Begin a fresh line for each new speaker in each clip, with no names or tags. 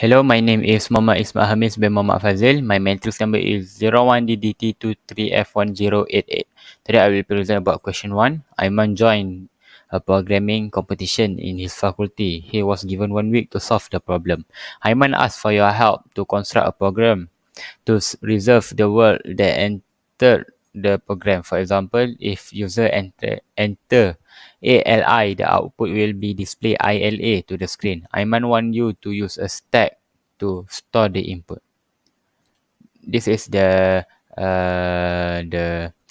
Hello, my name is Muhammad Ismail HAMIZ bin Muhammad FAZIL. My matrix number is 01DDT3A1088. Today I will present about question 1. Aiman joined a programming competition in his faculty. He was given 1 week to solve the problem. Aiman asked for your help to construct a program to reserve the word that entered the program. For example, if user enter ALI, the output will be display ILA to the screen. Aiman want you to use a stack to store the input. This is the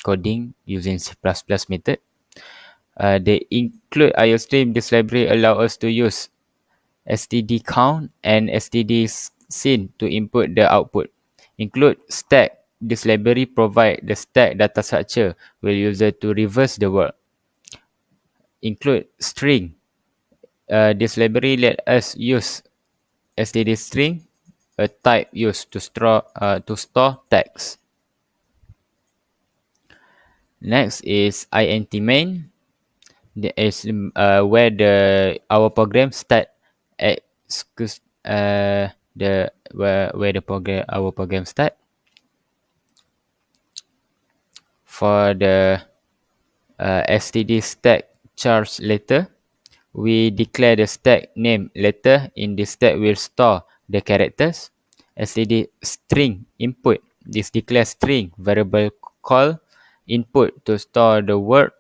coding using C++ method. They include IOStream. This library allow us to use std count and std scene to input the output. Include stack. This library provide the stack data structure will user to reverse the word. Include string. This library let us use std string, a type used to store text. Next is int main. That is where our program start at where our program start. For the std stack charge letter, we declare the stack name letter. In this stack will store the characters. Std string input. This declare string variable call input to store the word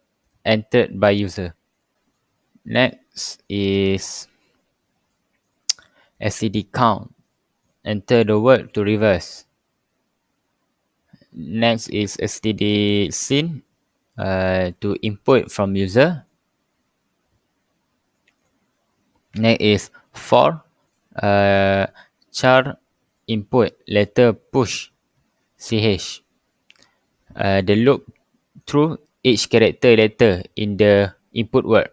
entered by user. Next is std count. Enter the word to reverse. Next is std scene to input from user. Next is for char input letter push ch. The loop through each character letter in the input word.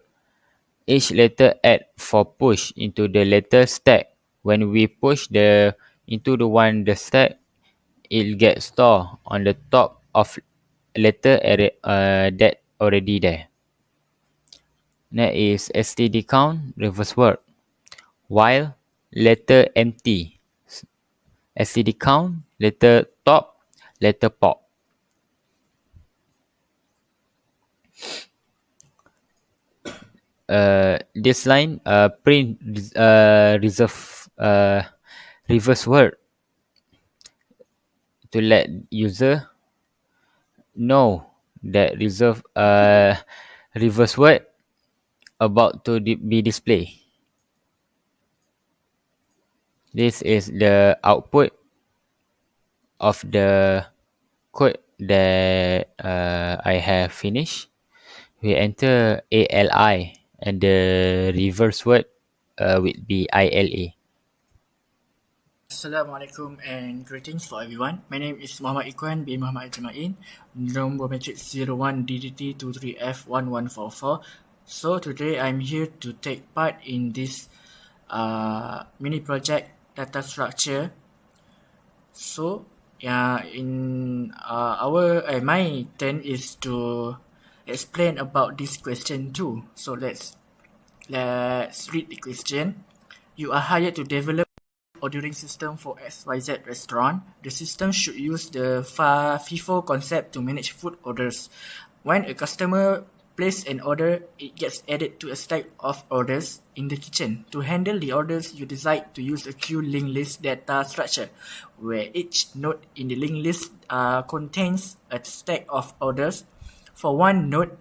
Each letter add for push into the letter stack. When we push into the stack, it gets stored on the top of letter that already there. Next is std count reverse word. While letter empty, std count letter top, letter pop. This line print reverse word to let user know that reverse word about to be displayed. This is the output of the code that I have finished. We enter ALI and the reverse word will be ILA.
Assalamualaikum and greetings for everyone. My name is Muhammad IKHWAN bin Muhammad JAMAIN, number matrix 01DDT3F1144. So today I'm here to take part in this mini project data structure. So my turn is to explain about this question too. So let's read the question. You are hired to develop ordering system for XYZ restaurant. The system should use the FIFO concept to manage food orders. When a customer places an order, it gets added to a stack of orders in the kitchen. To handle the orders, you decide to use a queue linked list data structure, where each node in the linked list contains a stack of orders for one node,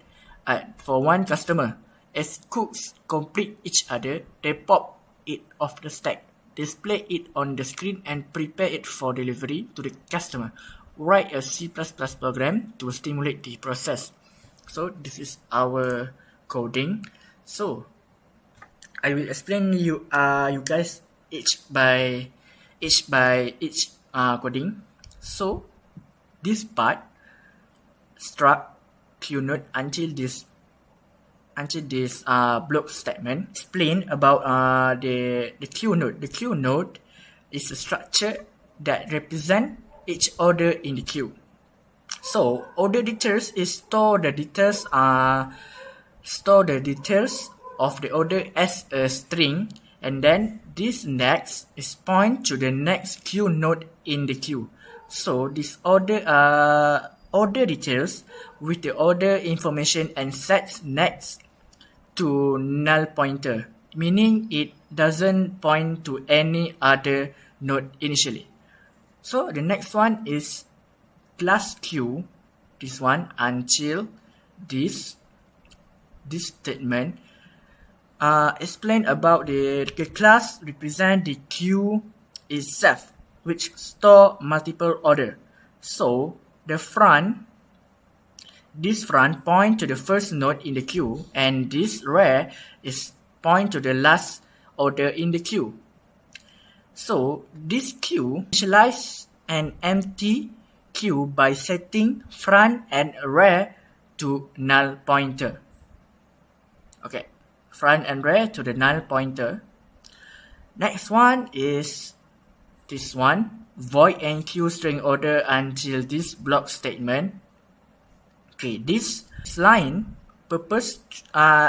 for one customer. As cooks complete each order, they pop it off the stack, display it on the screen and prepare it for delivery to the customer. Write a C++ program to stimulate the process. So this is our coding. So I will explain you guys each by each coding. So this part struct qnode until this block statement explain about the queue node. The queue node is a structure that represent each order in the queue. So order details is store the details of the order as a string And then this next is point to the next queue node in the queue. So this order details with the order information and sets next to null pointer, meaning it doesn't point to any other node initially. So the next one is class queue. This one until this statement explain about the class represent the queue itself, which store multiple order. So this front point to the first node in the queue, and this red is point to the last order in the queue. So this queue initialize an empty queue by setting front and red to null pointer. Okay, front and red to the null pointer. Next one is this one, void enqueue string order until this block statement. Okay, this line purpose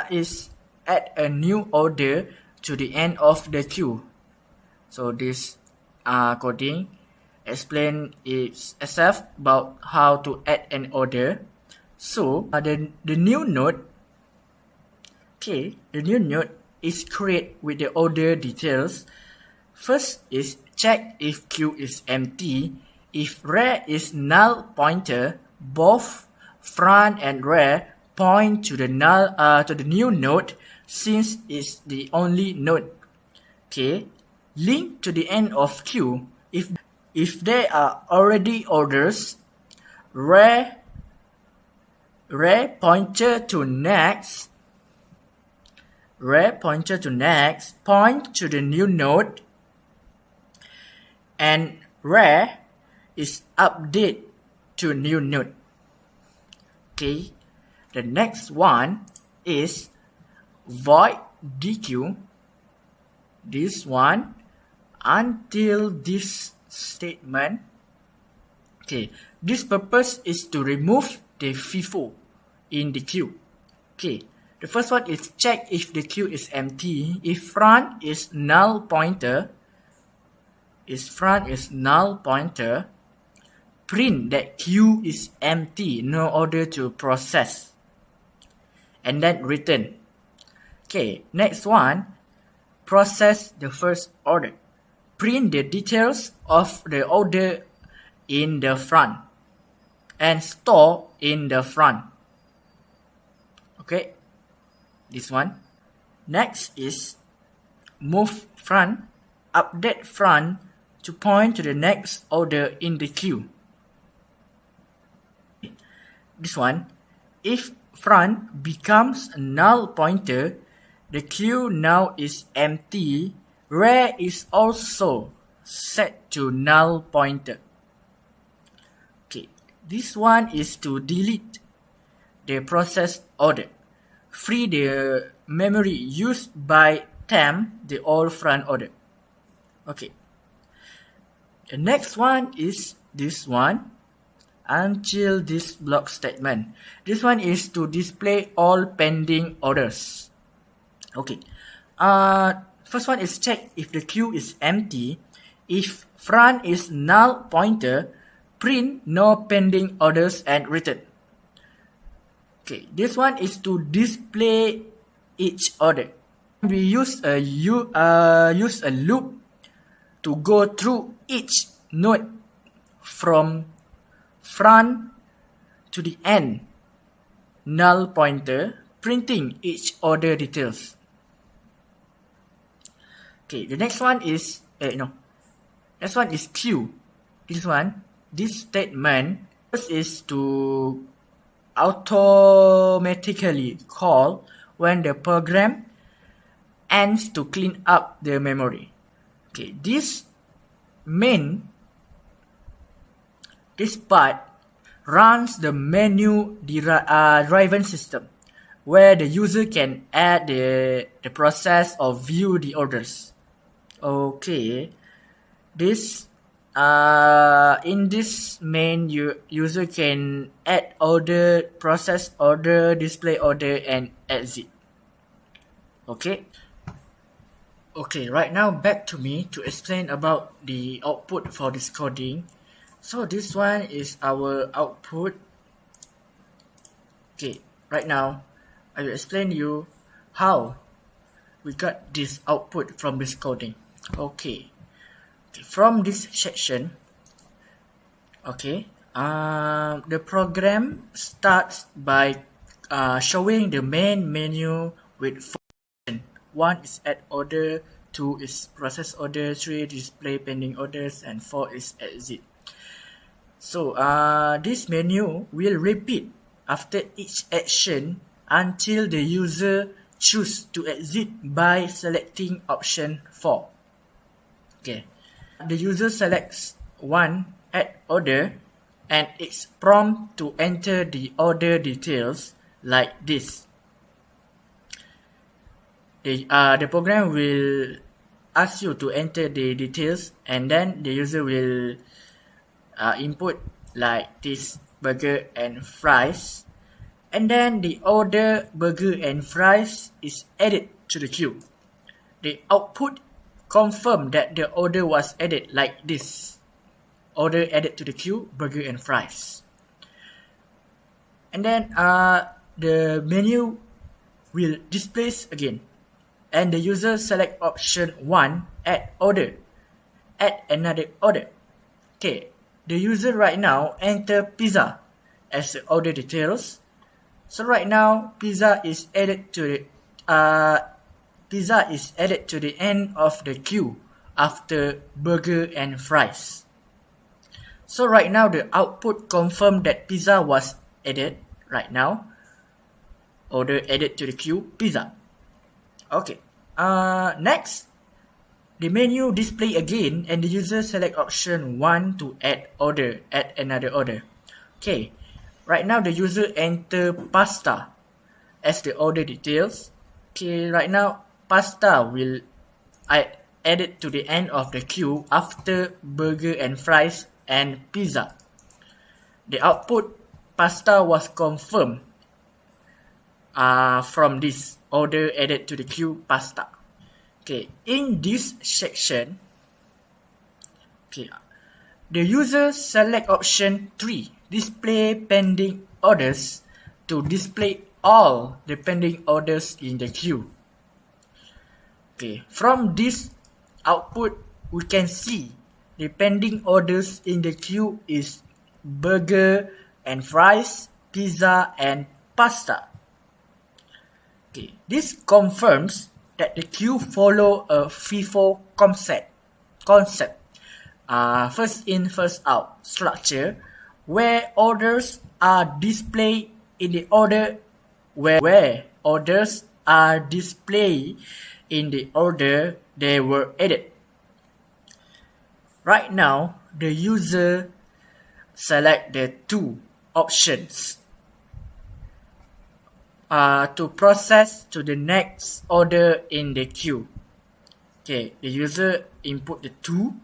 is add a new order to the end of the queue. So this coding explain itself about how to add an order. So the new node, okay, the new node is created with the order details. First is check if queue is empty. If red is null pointer, both front and red point to the new node since it's the only node. Okay, link to the end of queue. If there are already orders, red pointer to next, point to the new node, and red is update to new node. Okay, the next one is void dequeue. This one until this statement. Okay, this purpose is to remove the FIFO in the queue. Okay, the first one is check if the queue is empty. If front is null pointer, print that queue is empty, no order to process, and then return. Okay, next one, process the first order. Print the details of the order in the front and store in the front. Okay, this one. Next is move front, update front to point to the next order in the queue. This one, if front becomes a null pointer, the queue now is empty. Red is also set to null pointer. Okay, this one is to delete the process order, free the memory used by temp the old front order. Okay, the next one is this one until this block statement. This one is to display all pending orders. Okay, first one is check if the queue is empty. If front is null pointer, print no pending orders and return. Okay, this one is to display each order. We use a loop to go through each node from front to the end null pointer, printing each order details. Okay, the next one is next one is queue. This statement first is to automatically call when the program ends to clean up the memory. Okay, this part runs the menu driven system where the user can add the process or view the orders. Okay, this in this main user can add order, process order, display order, and exit. Okay. Okay, right now back to me to explain about the output for this coding. So this one is our output. Okay, right now I will explain you how we got this output from this coding. Okay, from this section, the program starts by showing the main menu with 4 options. 1 is add order, 2 is process order, 3 display pending orders, and 4 is exit. So this menu will repeat after each action until the user choose to exit by selecting option 4. Okay, the user selects 1 add order and it's prompt to enter the order details like this. The program will ask you to enter the details and then the user will input like this burger and fries, and then the order burger and fries is added to the queue. The output confirm that the order was added like this. Order added to the queue, burger and fries. And then the menu will display again. And the user select option 1, add order. Add another order. Okay, the user right now enter pizza as the order details. So right now pizza is added to the end of the queue after burger and fries. So right now the output confirm that pizza was added right now. Order added to the queue, pizza. Okay. Next, the menu display again and the user select option 1 to add order, add another order. Okay. Right now the user enter pasta as the order details. Okay, right now pasta will added to the end of the queue after burger and fries and pizza. The output pasta was confirmed from this order added to the queue pasta. Okay, in this section, the user select option 3, display pending orders, to display all the pending orders in the queue. Okay, from this output, we can see the pending orders in the queue is burger and fries, pizza and pasta. Okay, this confirms that the queue follow a FIFO concept. First in, first out structure, where orders are displayed in the order where orders are displayed in the order they were added. Right now, the user select the 2 options to process to the next order in the queue. Okay, the user input the 2.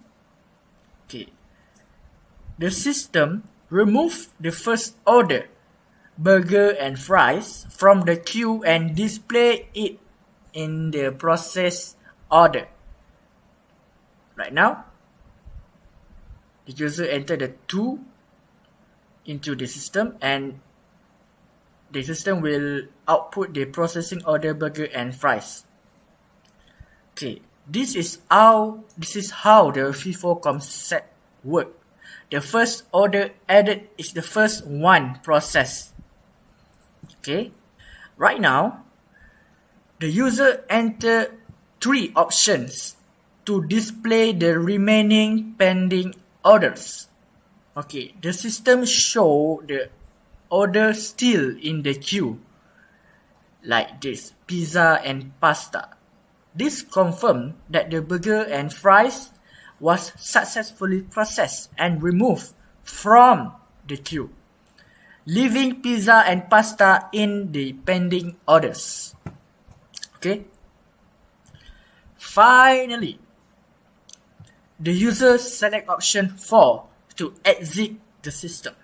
Okay, the system remove the first order, burger and fries, from the queue and display it in the process order. Right now, the user enter the 2 into the system and the system will output the processing order burger and fries. Okay, this is how the FIFO concept work. The first order added is the first one processed. Okay, right now, the user enter 3 options to display the remaining pending orders. Okay, the system show the order still in the queue like this, pizza and pasta. This confirm that the burger and fries was successfully processed and removed from the queue, leaving pizza and pasta in the pending orders. Okay. Finally, the user select option 4 to exit the system.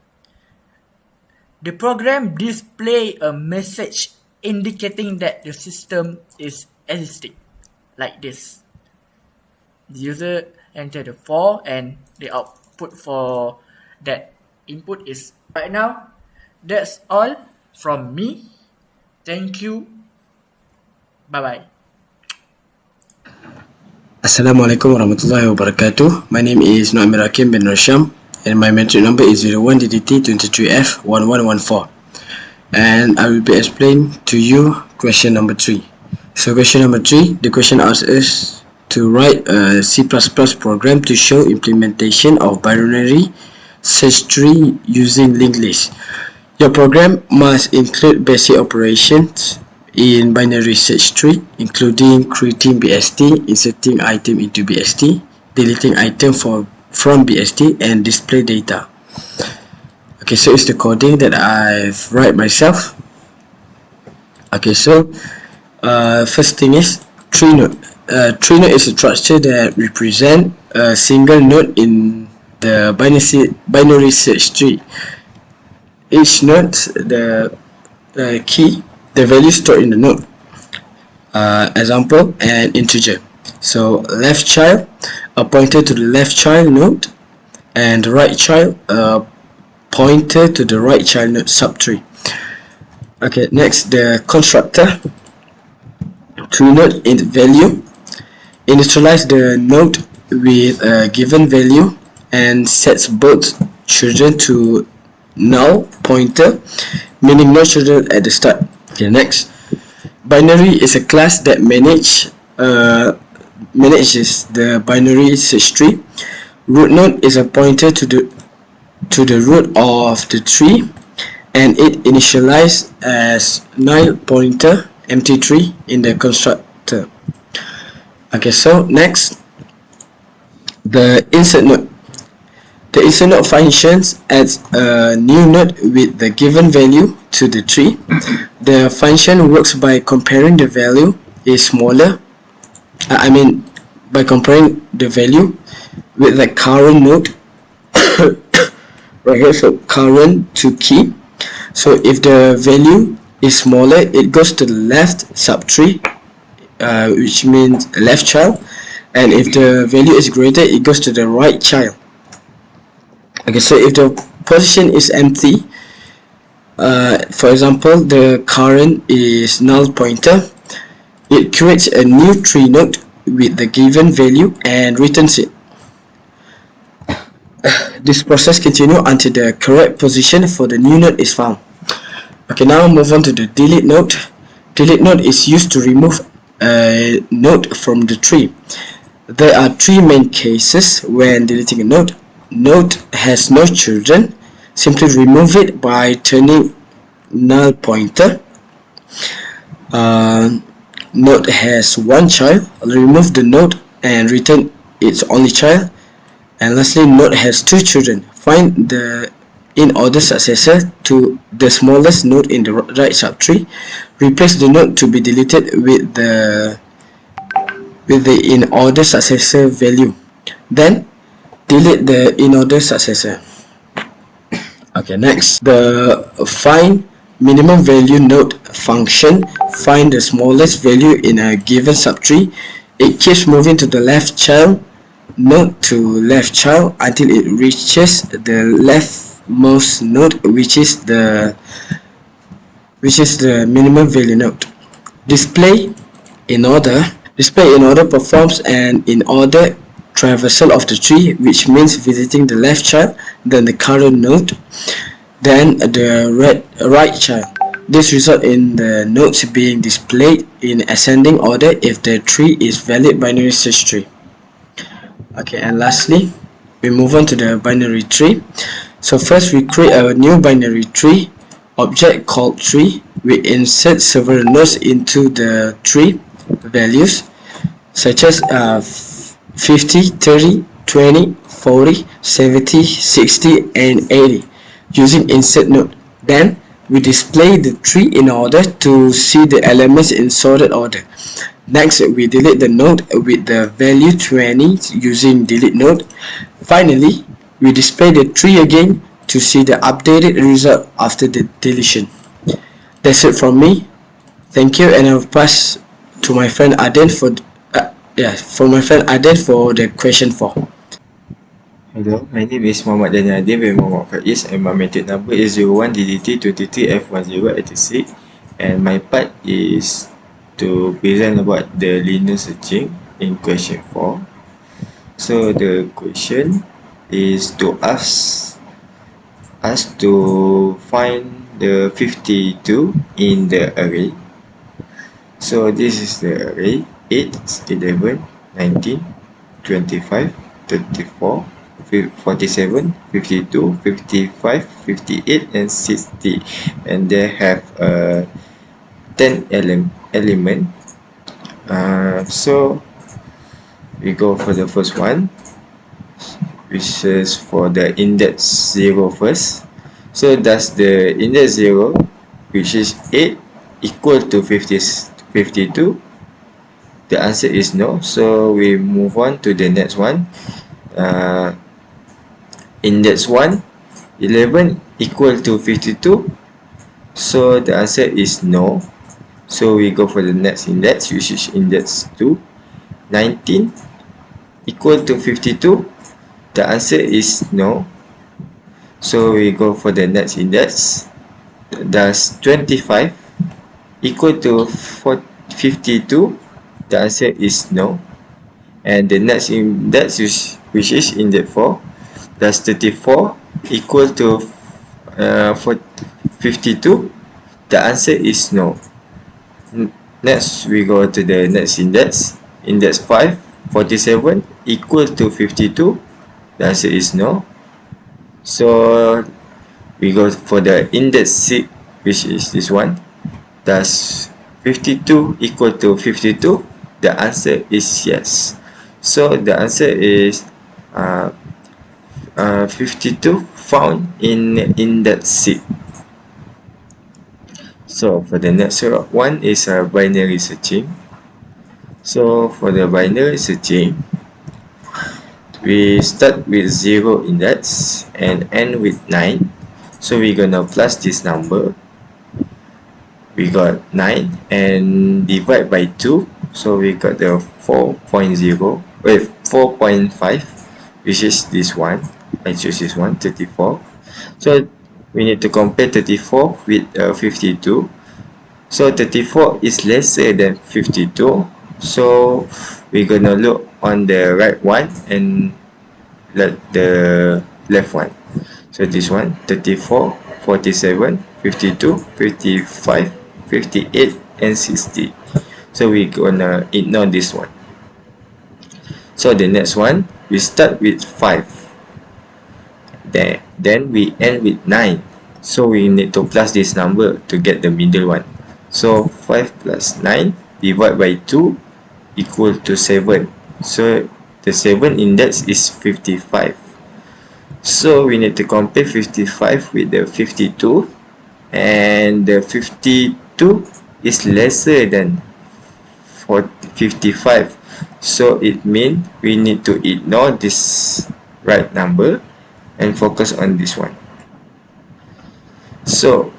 The program display a message indicating that the system is existing, like this. The user enter the 4 and the output for that input is right now. That's all from me. Thank you. Bye-bye.
Assalamualaikum warahmatullahi wabarakatuh. My name is HAKIM bin NORSHAM and my metric number is 01 DDT3A 1114, and I will be explaining to you question number 3. So question number 3, the question asks us to write a C++ program to show implementation of binary search tree using linked list. Your program must include basic operations in binary search tree, including creating BST, inserting item into BST, deleting item from BST, and display data. Okay, so it's the coding that I've write myself. Okay, so first thing is tree node. Tree node is a structure that represents a single node in the binary search tree. Each node, the key, the value stored in the node. Example, an integer. So left child, a pointer to the left child node, and right child, a pointer to the right child node subtree. Okay, next, the constructor. Tree node in value. Initialize the node with a given value and sets both children to null pointer, meaning no children at the start. Okay, next, binary is a class that manages the binary search tree. Root node is a pointer to the root of the tree, and it initialized as null pointer empty tree in the constructor. Okay, so next, the insert node. The insert node functions adds a new node with the given value to the tree. The function works by comparing the value is smaller. By comparing the value with the current node. Right here, so current to key. So if the value is smaller, it goes to the left subtree, which means left child, and if the value is greater, it goes to the right child. Okay, so if the position is empty, for example, the current is null pointer, it creates a new tree node with the given value and returns it. This process continues until the correct position for the new node is found. Okay, now move on to the delete node. Delete node is used to remove a node from the tree. There are three main cases when deleting a node. Node has no children, simply remove it by turning null pointer. Node has one child, remove the node and return its only child. And lastly, node has two children, find the in order successor to the smallest node in the right subtree, replace the node to be deleted with the in order successor value, then delete the in order successor. Okay, next, the find minimum value node function find the smallest value in a given subtree. It keeps moving to the left child node to left child until it reaches the leftmost node, which is the minimum value node. Display in order performs an in order traversal of the tree, which means visiting the left child, then the current node, then the right child. This results in the nodes being displayed in ascending order if the tree is valid binary search tree. Okay, and lastly, we move on to the binary tree. So first, we create a new binary tree object called tree. We insert several nodes into the tree values such as 50, 30, 20, 40, 70, 60, and 80 using insert node. Then we display the tree in order to see the elements in sorted order. Next, we delete the node with the value 20 using delete node. Finally, we display the tree again to see the updated result after the deletion. That's it from me. Thank you, and I'll pass to my friend ADDIN for Yeah, for my friend Aden for the question 4.
Hello, my name is Muhammad Danial bin Muhammad FAIZ and my matric number is 01 DDT3A and my part is to present about the linear searching in question 4. So the question is to ask us to find the 52 in the array. So this is the array 8, 11, 19, 25, 34, 47, 52, 55, 58 and 60, and they have 10 element. So we go for the first one, which is for the index 0 first. So does the index 0, which is 8, equal to 52? The answer is no. So we move on to the next one. Index 1, 11 equal to 52. So the answer is no. So we go for the next index, which is index 2. 19 equal to 52. The answer is no. So we go for the next index. Does 25 equal to 52? The answer is no. And the next index, which is index 4. Does 34 equal to 52? The answer is no. Next, we go to the next index. Index 5, 47 equal to 52. The answer is no. So we go for the index 6, which is this one. Does 52 equal to 52? The answer is yes. So the answer is 52 found in index 6. So for the next one is binary searching. So for the binary searching, we start with 0 index and end with 9. So we're gonna plus this number. We got 9 and divide by 2. So we got the 4.0. Wait, 4.5, which is this one. I choose this one, 34. So we need to compare 34 with 52. So 34 is lesser than 52. So we're gonna look on the right one and let the left one. So this one, 34, 47, 52, 55, 58 and 60. So we're gonna ignore this one. So the next one, we start with 5. Then we end with 9. So we need to plus this number to get the middle one. So 5 plus 9 divided by 2 equal to 7. So the 7 index is 55. So we need to compare 55 with the 52, and the 52 is lesser than 55. So it means we need to ignore this right number and focus on this one. So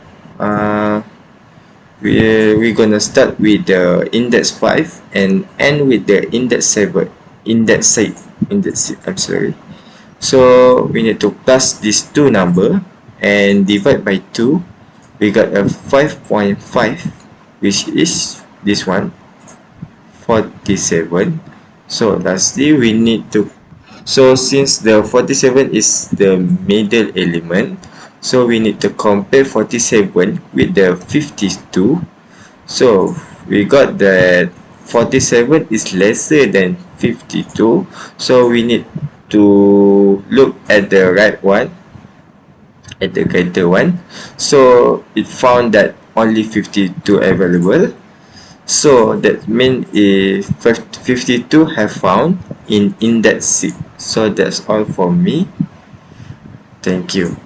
we're gonna start with the index 5 and end with the index 7. I'm sorry. So we need to plus these two number and divide by 2. We got a 5.5, which is this one, 47. So lastly, we need to, so since the 47 is the middle element, so we need to compare 47 with the 52. So we got that 47 is lesser than 52. So we need to look at the right one, at the greater one. So it found that only 52 available. So that means if 52 have found in index 6. So that's all for me. Thank you.